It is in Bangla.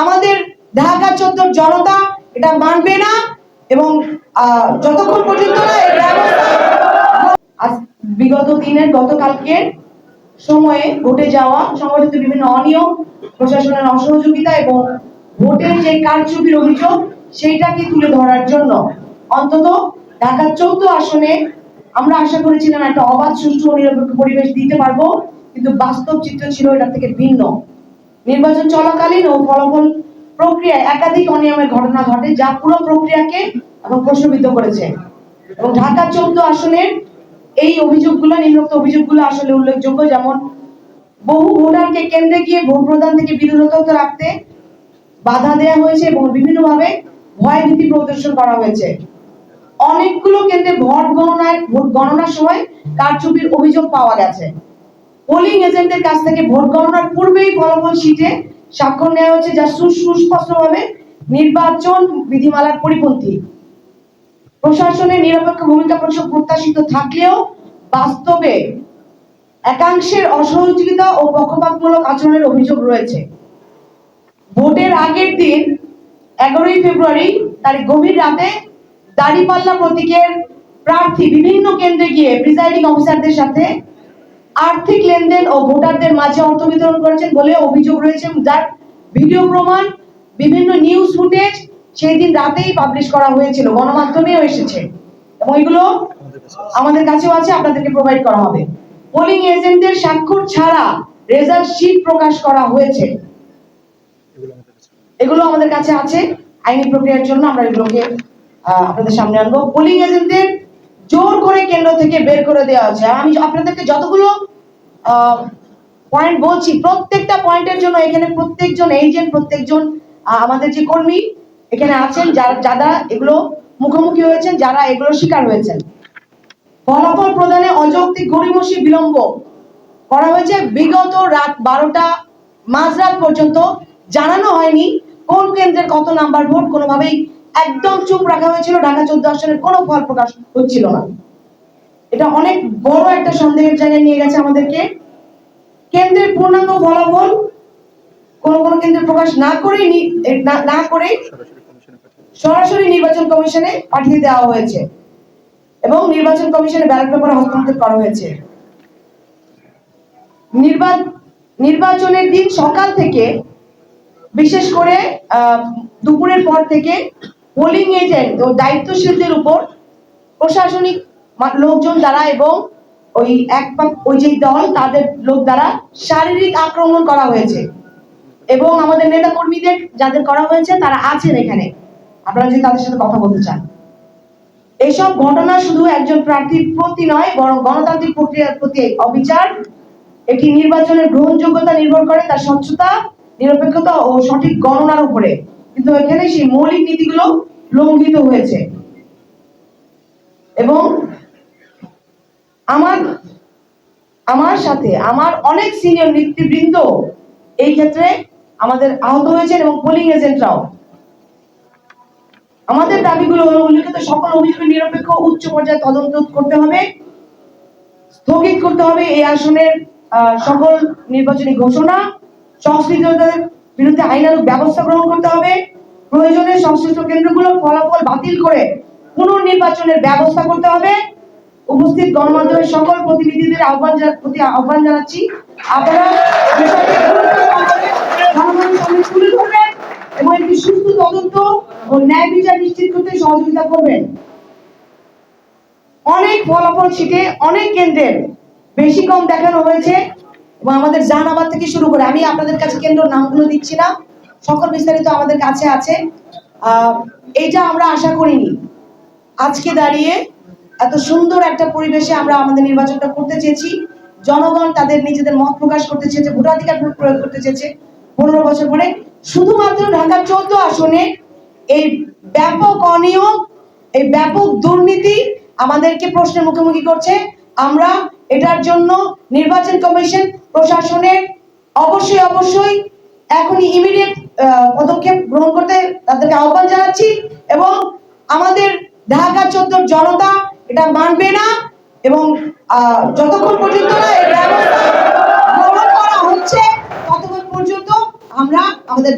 আমাদের ঢাকা 14 জনতা এটা মানবে না এবং যতক্ষণ পর্যন্ত না এই ব্যবস্থা বিগত দিনের গতকালকের সময়ে ঘটে যাওয়া সংগঠিত বিভিন্ন অনিয়ম, প্রশাসনের অসহযোগিতা এবং ভোটের যে কারচুপির অভিযোগ সেইটাকে তুলে ধরার জন্য অন্তত ঢাকা 14 আসনে আমরা আশা করেছিলাম একটা অবাধ, সুষ্ঠু ও নিরপেক্ষ পরিবেশ দিতে পারবো, কিন্তু বাস্তব চিত্র ছিল এটা থেকে ভিন্ন। নির্বাচন চলাকালীন ও ফলাফল প্রক্রিয়ায় একাধিক অনিয়মের ঘটনা ঘটে যা পুরো প্রক্রিয়াকে প্রশ্নবিদ্ধ করেছে এবং ঢাকা 14 আসনের এই অভিযোগগুলো, নিম্নোক্ত অভিযোগগুলো আসলে উল্লেখযোগ্য। যেমন বহু ভোটারকে কেন্দ্রে গিয়ে ভোট প্রদান থেকে বিরত রাখতে বাধা দেওয়া হয়েছে এবং বিভিন্নভাবে ভয় ভীতি প্রদর্শন করা হয়েছে। অনেকগুলো কেন্দ্রে ভোট গণনার সময় কারচুপির অভিযোগ পাওয়া গেছে। পোলিং এজেন্টদের কাছ থেকে ভোট গণনার পূর্বেই ফলাফল শিটে স্বাক্ষর নেওয়া হয়েছে যা সুস্পষ্টভাবে নির্বাচন বিধিমালার পরিপন্থী। প্রশাসনের নিরপেক্ষ ভূমিকা প্রত্যাশিত থাকলেও বাস্তবে একাংশের অসহযোগিতা ও পক্ষপাতমূলক আচরণের অভিযোগ রয়েছে। ভোটের আগের দিন 11ই ফেব্রুয়ারি তারিখ গভীর রাতে দাঁড়িপাল্লা প্রতীকের প্রার্থী বিভিন্ন কেন্দ্রে গিয়ে প্রিসাইডিং অফিসারদের সাথে আর্থিক লেনদেন ও ভোটারদের মাঝে অর্থ বিতরণ করেছেন বলে অভিযোগ রয়েছে, যার ভিডিও প্রমাণ, বিভিন্ন নিউজ ফুটেজ সেই দিন রাতেই পাবলিশ করা হয়েছিল, গণমাধ্যমেও এসেছে এবং এগুলো আমাদের কাছেও আছে, আপনাদেরকে প্রোভাইড করা হবে। পোলিং এজেন্টদের স্বাক্ষর ছাড়া রেজাল্ট শীট প্রকাশ করা হয়েছে, এগুলো আমাদের কাছে আছে। আইনি প্রক্রিয়ার জন্য আমরা এগুলোকে আপনাদের সামনে আনবো। পোলিং এজেন্টদের জোর করে কেন্দ্র থেকে বের করে দেওয়া হয়েছে। আমি আপনাদেরকে যতগুলো পয়েন্ট বলছি প্রত্যেকটা পয়েন্টের জন্য এখানে প্রত্যেকজন এজেন্ট, প্রত্যেকজন আমাদের যে কর্মী এখানে আছেন যারা এগুলো মুখোমুখি হয়েছেন, যারা এগুলো শিকার হয়েছেন। ফলাফল প্রদানে অযৌক্তিক গড়িমসি বিলম্ব করা হয়েছে। বিগত রাত 12টা মাঝরাত পর্যন্ত জানানো হয়নি কোন কেন্দ্রের কত নাম্বার ভোট, কোনোভাবেই একদম চুপ রাখা হয়েছিল। ঢাকা 14 আসনের কোনো ফল প্রকাশ হচ্ছিল না। এটা অনেক বড় একটা সন্দেহের জায়গায় নিয়ে গেছে আমাদেরকে। কেন্দ্রের পূর্ণাঙ্গ ফলাফল কোন কেন্দ্রে প্রকাশ না করে সরাসরি নির্বাচন কমিশনে পাঠিয়ে দেওয়া হয়েছে এবং নির্বাচন কমিশনে ব্যালট পেপার হস্তান্তর করা হয়েছে। নির্বাচনের দিন সকাল থেকে, বিশেষ করে দুপুরের পর থেকে পোলিং এজেন্ট ও দায়িত্বশীলদের উপর প্রশাসনিক লোকজন দ্বারা এবং ওই যে দল তাদের লোক দ্বারা শারীরিক আক্রমণ করা হয়েছে এবং আমাদের নেতা কর্মীদের যাদের করা হয়েছে তারা আছেন এখানে, আপনারা যদি তাদের সাথে কথা বলতে চান। এইসব ঘটনা শুধু একজন প্রার্থীর প্রতি নয়, বরং গণতান্ত্রিক প্রক্রিয়ার প্রতি অবিচার। এটি নির্বাচনের গ্রহণযোগ্যতা নির্ভর করে তার স্বচ্ছতা, নিরপেক্ষতা ও সঠিক গণনার উপরে, কিন্তু এখানে সেই মৌলিক নীতিগুলো লঙ্ঘিত হয়েছে। এবং আমার সাথে আমার অনেক সিনিয়র নেতৃবৃন্দ এই ক্ষেত্রে আমাদের আহত হয়েছেন এবং পোলিং এজেন্টরাও। আমাদের দাবিগুলো হলো উল্লেখিত সকল অভিযোগের নিরপেক্ষ উচ্চ পর্যায়ে তদন্ত করতে হবে, স্থগিত করতে হবে এই আসনের সকল নির্বাচনী ঘোষণা, সংশ্লিষ্টদের বিরুদ্ধে আইনানুগ ব্যবস্থা গ্রহণ করতে হবে, প্রয়োজনে সংশ্লিষ্ট কেন্দ্রগুলোর ফলাফল বাতিল করে পুনর্নির্বাচনের ব্যবস্থা করতে হবে। উপস্থিত গণমাধ্যমের সকল প্রতিনিধিদের আহ্বান জানাচ্ছি, আপনারা তুলে ধরবেন এবং একটি সুস্থ তদন্ত ও ন্যায় বিচার নিশ্চিত করতে সহযোগিতা করবেন। অনেক ফলাফল শিটে অনেক কেন্দ্রের বেশি কম দেখানো হয়েছে এবং আমাদের জাহানাবাদ থেকে শুরু করে, আমি আপনাদের কাছে কেন্দ্রের নামগুলো দিচ্ছি না, সকল বিস্তারিত আমাদের কাছে আছে। এইটা আমরা আশা করিনি। আজকে দাঁড়িয়ে এত সুন্দর একটা পরিবেশে আমরা আমাদের নির্বাচনটা করতে চেয়েছি, জনগণ তাদের নিজেদের মত প্রকাশ করতে চেয়েছে, ভোটাধিকার প্রয়োগ করতে চেয়েছে 15 বছর পরে। শুধুমাত্র ঢাকা 14 আসনে এই ব্যাপক অনিয়ম, এই ব্যাপক দুর্নীতি আমাদেরকে প্রশ্নের মুখোমুখি করছে। আমরা এটার জন্য নির্বাচন কমিশন, প্রশাসনের অবশ্যই এখনই ইমিডিয়েট পদক্ষেপ গ্রহণ করতে তাদেরকে আহ্বান জানাচ্ছি এবং আমাদের ঢাকা 14 জনতা এটা মানবে না এবং যতক্ষণ পর্যন্ত না এই ব্যবস্থা গ্রহণ করা হচ্ছে ততক্ষণ পর্যন্ত আমরা আমাদের